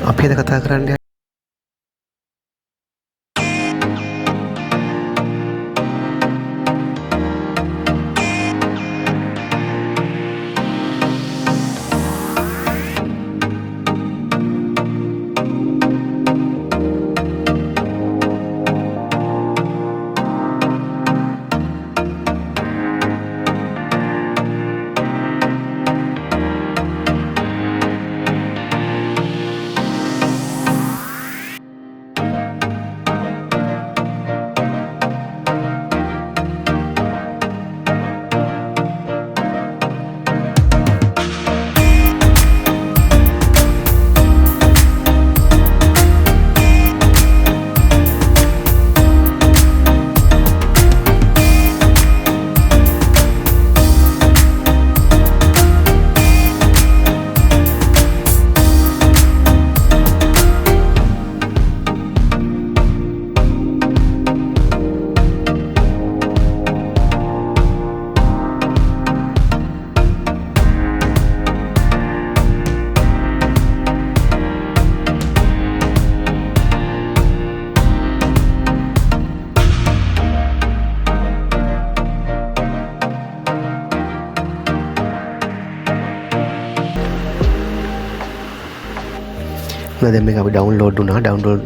අපි අද කතා කරන්න දැන් මේක අපි ඩවුන්ලෝඩ් වුණා ඩවුන්ලෝඩ්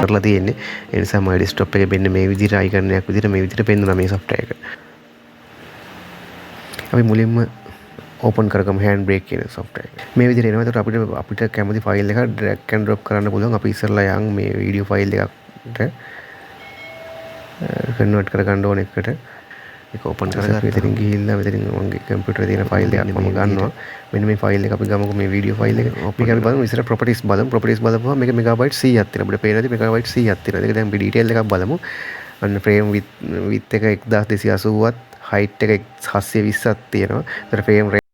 කරලා තියෙන්නේ ඒ නිසා මගේ ඩෙස්ක්ටොප් එකේ මෙන්න මේ විදිහට අයිකන් එකක් විදිහට මේ විදිහට පෙන්වනවා මේ software එක. අපි මුලින්ම ඕපන් කරගමු hand brake කියන software එක. මේ විදිහට එනවා. එතකොට අපිට කැමති ෆයිල් එක drag and drop කරන්න පුළුවන්. අපි ඉස්සෙල්ලා යන් මේ වීඩියෝ ෆයිල් එකකට කන්වර්ට් කරගන්න ඕන එකට ඒක ඕපන් කරගන්න. මෙතනින් ගිහිල්ලා මෙතනින් මගේ කම්පියුටරේ තියෙන ෆයිල් එකක් මම ගන්නවා. මෙන්න මේ ෆයිල් එක අපි ගමුකෝ මේ වීඩියෝ ෆයිල් එක. මේක අපි බලමු ඉස්සර ප්‍රොපර්ටිස් බලමු. ප්‍රොපර්ටිස් බලපුවම මේක මෙගාබයිට් 100ක් තියෙනවා. අපිට පේනවාද මෙගාබයිට් 100ක් තියෙනවා. ඒක දැන් අපි ඩීටේල් එකක් බලමු. අන්න frame width එක 1280ක් height එක 720ක් තියෙනවා. ඒතර frame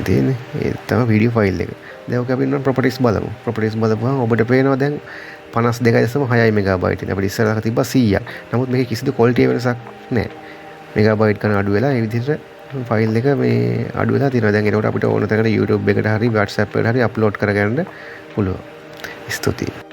තියෙන්නේ. ඒ තමයි වීඩියෝ ෆයිල් එක. දැන් ඔක අපි ඉන්න ප්‍රොපර්ටිස් බලමු. ප්‍රොපර්ටිස් බලපුවම ඔබට පේනවා දැන් 52.6 මෙගාබයිට් නේ. අපිට ඉස්සරහ තිබ්බා 100ක්. නමුත් මේකේ කිසිදු ක්වොලිටි වෙනසක් නැහැ. මෙගාබයිට් ගන්න අඩු වෙලා ඒ විදිහට ෆයිල් එක මේ අඩු වෙලා තියෙනවා. දැන් ඒකට අපිට ඕන තැනකට YouTube එකට හරි WhatsApp එකට හරි අප්ලෝඩ් කරගන්න පුළුවන්. ස්තුතියි.